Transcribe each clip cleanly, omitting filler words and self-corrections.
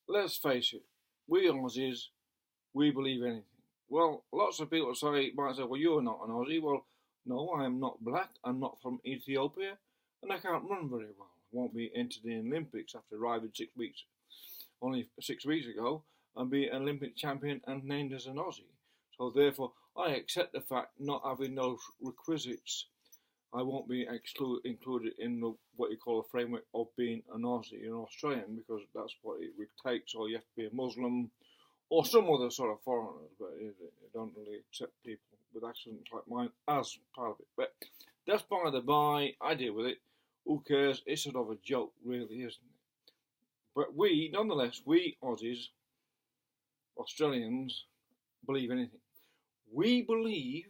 let's face it, we Aussies, we believe anything. Well, lots of people might say, well, you're not an Aussie. Well, no, I am not black. I'm not from Ethiopia, and I can't run very well. I won't be entered in the Olympics after arriving only 6 weeks ago, and be an Olympic champion and named as an Aussie. So therefore, I accept the fact not having those requisites. I won't be included in what you call a framework of being an Aussie, an Australian, because that's what it takes. Or you have to be a Muslim or some other sort of foreigners, but they don't really accept people with accents like mine as part of it. But that's by the by. I deal with it. Who cares? It's sort of a joke, really, isn't it? But nonetheless, we Aussies, Australians, believe anything. We believe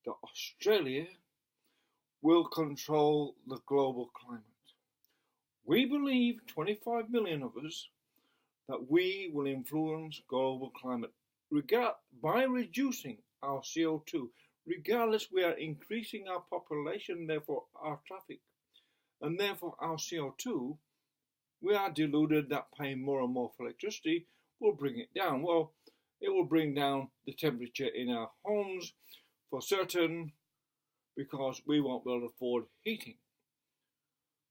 that Australia will control the global climate. We believe, 25 million of us, that we will influence global climate by reducing our CO2. Regardless, we are increasing our population, therefore our traffic, and therefore our CO2. We are deluded that paying more and more for electricity will bring it down. Well, it will bring down the temperature in our homes for certain, because we won't be able to afford heating.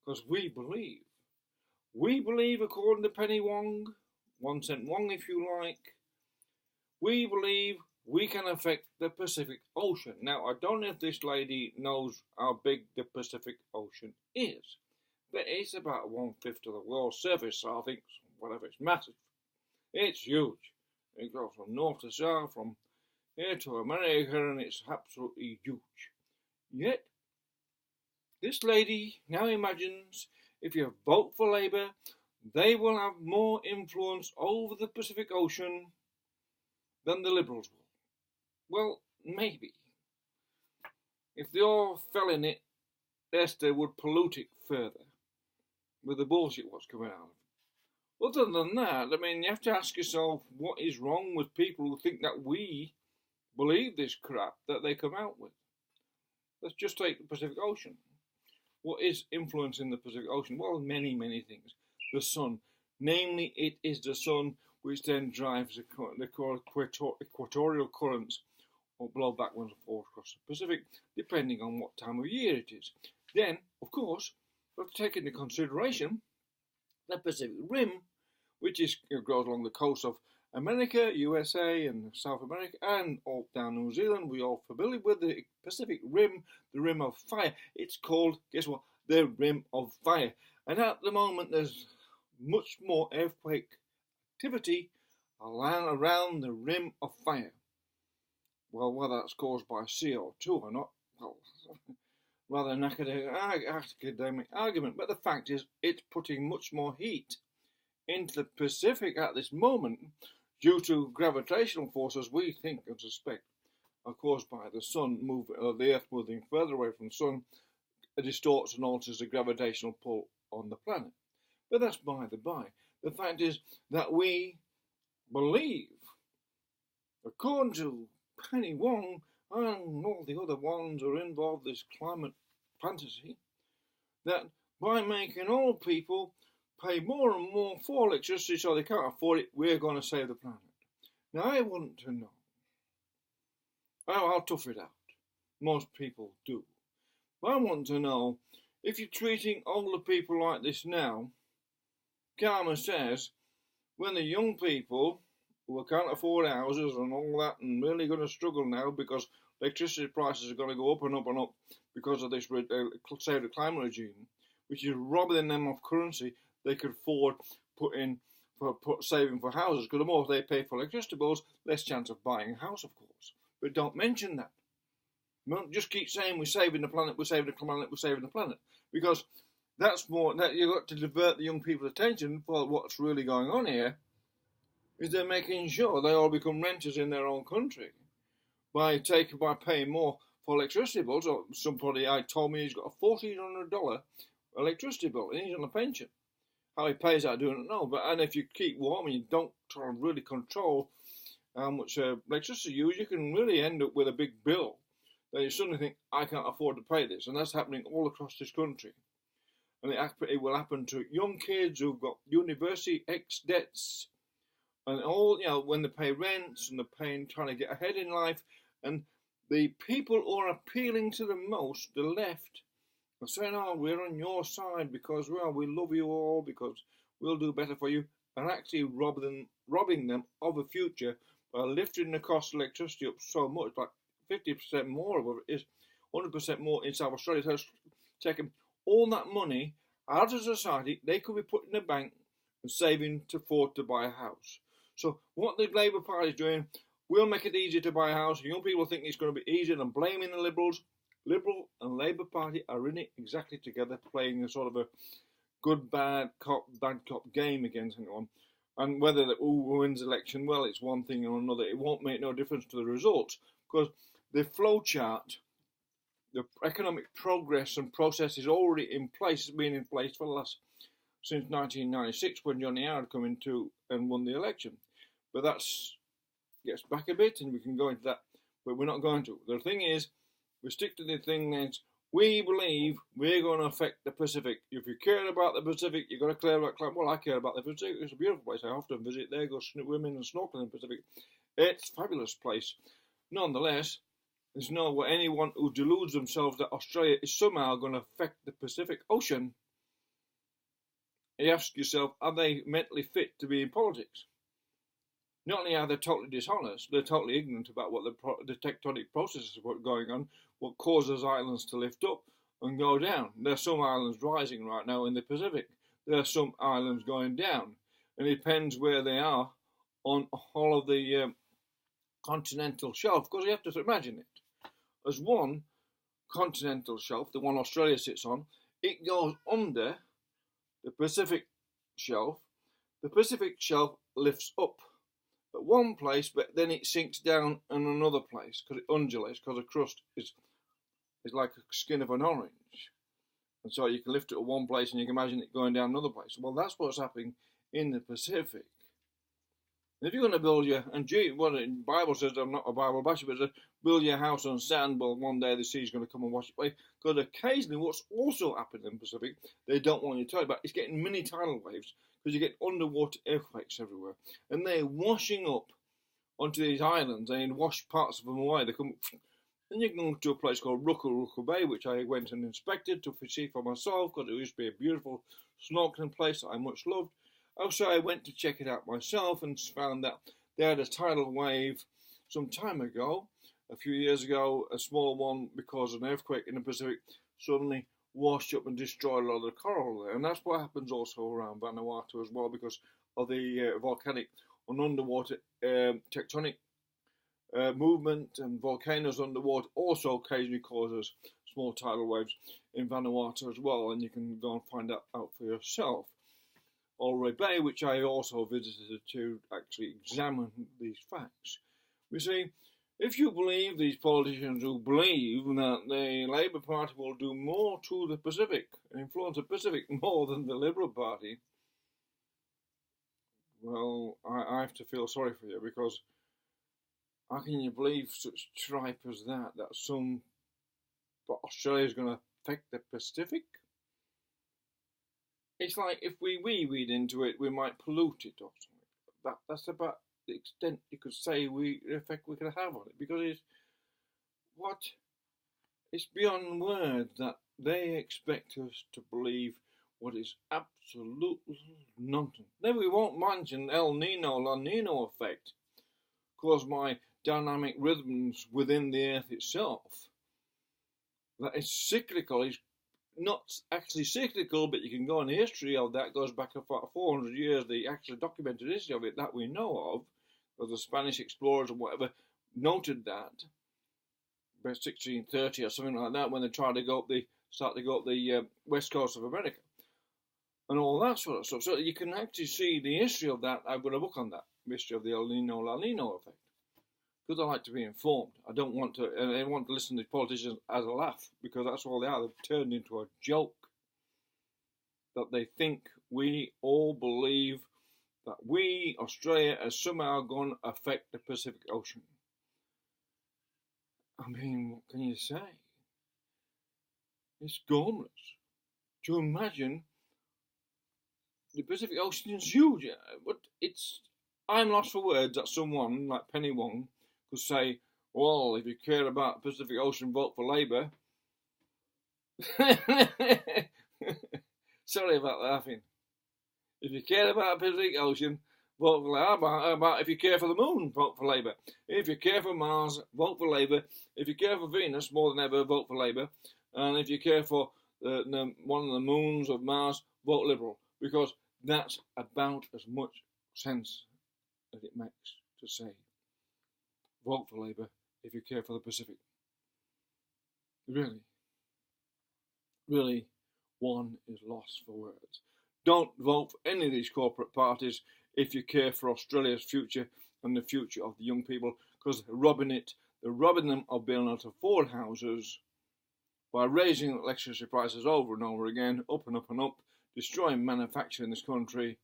Because we believe, according to Penny Wong, 1 cent Wong if you like, we believe we can affect the Pacific Ocean. Now, I don't know if this lady knows how big the Pacific Ocean is, but it's about 1/5 of the world's surface, so I think, whatever, it's massive. It's huge. It goes from north to south, from here to America, and it's absolutely huge. Yet, this lady now imagines if you vote for Labour, they will have more influence over the Pacific Ocean than the Liberals will. Well, maybe. If they all fell in it, Esther would pollute it further with the bullshit what's coming out of it. Other than that, I mean, you have to ask yourself what is wrong with people who think that we believe this crap that they come out with. Let's just take the Pacific Ocean. What is influencing the Pacific Ocean? Well, many, many things. The sun. Namely, it is the sun which then drives the equatorial currents or blow backwards and forwards across the Pacific, depending on what time of year it is. Then, of course, we have to take into consideration the Pacific Rim, which goes along the coast of America, USA, and South America, and all down New Zealand. We're all familiar with the Pacific Rim, the Rim of Fire. It's called, guess what, the Rim of Fire. And at the moment, there's much more earthquake activity around the Rim of Fire. Well, whether that's caused by CO2 or not, well, rather an academic argument. But the fact is, it's putting much more heat into the Pacific at this moment due to gravitational forces we think and suspect are caused by the sun the Earth moving further away from the sun. It distorts and alters the gravitational pull on the planet. But that's by the by. The fact is that we believe, according to Penny Wong and all the other ones who are involved in this climate fantasy, that by making all people pay more and more for electricity so they can't afford it, we're going to save the planet. Now, I want to know. I'll tough it out. Most people do. But I want to know, if you're treating older people like this now, Karma says, when the young people who can't afford houses and all that and really going to struggle now because electricity prices are going to go up and up and up because of this save the climate regime, which is robbing them of currency they could afford saving for houses, because the more they pay for electricity bills, less chance of buying a house, of course. But don't mention that. Don't just keep saying we're saving the planet, we're saving the planet, we're saving the planet, because that's more that you've got to divert the young people's attention for what's really going on here. Is they're making sure they all become renters in their own country by paying more for electricity bills. Or somebody told me he's got a $1,400 electricity bill and he's on a pension. How he pays that, I don't know. And if you keep warm and you don't try and really control how much electricity you use, you can really end up with a big bill that you suddenly think, I can't afford to pay this. And that's happening all across this country. And it will happen to young kids who've got university debts and all, when they pay rents and they're trying to get ahead in life. And the people who are appealing to the most, the left, are saying, oh, we're on your side because, well, we love you all, because we'll do better for you, and actually robbing them of a future by lifting the cost of electricity up so much, like 50% more of it is 100% more in South Australia. So taking all that money out of society, they could be put in a bank and saving to afford to buy a house. So what the Labour Party is doing, we'll make it easier to buy a house. Young people think it's going to be easier than blaming the Liberals. Liberal and Labour Party are in it exactly together, playing a sort of a good, bad cop game against anyone. And whether who wins the election, well, it's one thing or another. It won't make no difference to the results, because the flow chart, the economic progress and process is already in place. It's been in place since 1996, when Johnny Howard came into and won the election. But that gets back a bit, and we can go into that, but we're not going to. The thing is, we stick to the thing that we believe we're going to affect the Pacific. If you care about the Pacific, you've got to care about climate. Well, I care about the Pacific. It's a beautiful place. I often visit there, go swimming and snorkeling in the Pacific. It's a fabulous place. Nonetheless, there's no anyone who deludes themselves that Australia is somehow going to affect the Pacific Ocean. You ask yourself, are they mentally fit to be in politics? Not only are they totally dishonest, they're totally ignorant about what the tectonic processes are going on, what causes islands to lift up and go down. There's some islands rising right now in the Pacific. There are some islands going down. And it depends where they are on all of the continental shelf, because you have to imagine it. As one continental shelf, the one Australia sits on, it goes under the Pacific shelf. The Pacific shelf lifts up at one place, but then it sinks down in another place because it undulates, because the crust is like the skin of an orange. And so you can lift it at one place and you can imagine it going down another place. Well, that's what's happening in the Pacific. And if you're going to build the Bible says, I'm not a Bible basher, but it says, build your house on sand, well, one day the sea's going to come and wash it away. Because occasionally what's also happening in the Pacific, they don't want you to tell you about, it's getting mini tidal waves, because you get underwater earthquakes everywhere. And they're washing up onto these islands and wash parts of them away. They come, and you can go to a place called Ruku Bay, which I went and inspected to see for myself, because it used to be a beautiful snorkeling place that I much loved. Also, I went to check it out myself and found that they had a tidal wave some time ago, a few years ago, a small one, because of an earthquake in the Pacific suddenly washed up and destroyed a lot of the coral there. And that's what happens also around Vanuatu as well, because of the volcanic and underwater tectonic movement, and volcanoes underwater also occasionally causes small tidal waves in Vanuatu as well, and you can go and find that out for yourself. Ouray Bay, which I also visited to actually examine these facts. We see, if you believe these politicians who believe that the Labour Party will do more to the Pacific, and influence the Pacific more than the Liberal Party, well, I have to feel sorry for you, because how can you believe such tripe as that Australia is going to affect the Pacific? It's like if we read into it, we might pollute it or something. That's about the extent you could say the effect we could have on it, because it's beyond words that they expect us to believe what is absolutely nonsense. Then we won't mention El Nino, La Nino effect, caused by dynamic rhythms within the Earth itself. That it's cyclical, it's not actually cyclical, but you can go on the history of that. It goes back about 400 years, the actual documented history of it that we know of, because the Spanish explorers or whatever noted that by 1630 or something like that, when they start to go up the west coast of America and all that sort of stuff. So you can actually see the history of that. I've got a book on that, history of the El Nino La Nino effect, because I like to be informed. I don't want to, and I want to listen to politicians as a laugh, because that's all they are. They've turned into a joke. That they think we all believe that we, Australia, are somehow going to affect the Pacific Ocean. I mean, what can you say? It's gormless. to imagine the Pacific Ocean is huge, but I'm lost for words that someone like Penny Wong could say, well, if you care about the Pacific Ocean, vote for Labour. Sorry about laughing. If you care about the Pacific Ocean, vote for Labour. How about if you care for the moon, vote for Labour. If you care for Mars, vote for Labour. If you care for Venus more than ever, vote for Labour. And if you care for one of the moons of Mars, vote Liberal. Because that's about as much sense as it makes to say, vote for Labour if you care for the Pacific. Really, one is lost for words. Don't vote for any of these corporate parties if you care for Australia's future and the future of the young people, because they're robbing them of being able to afford houses by raising electricity prices over and over again, up and up and up, destroying manufacturing in this country,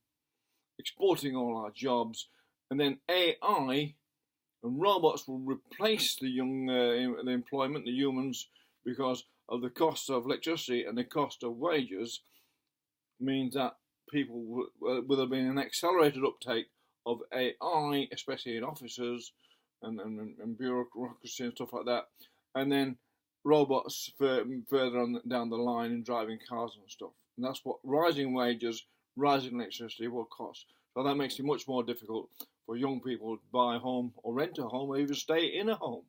exporting all our jobs, and then AI and robots will replace the employment, the humans, because of the cost of electricity and the cost of wages, means that people will have been an accelerated uptake of AI, especially in offices and bureaucracy and stuff like that, and then robots further on down the line in driving cars and stuff. And that's what rising wages, rising electricity will cost. So that makes it much more difficult for young people to buy a home or rent a home or even stay in a home.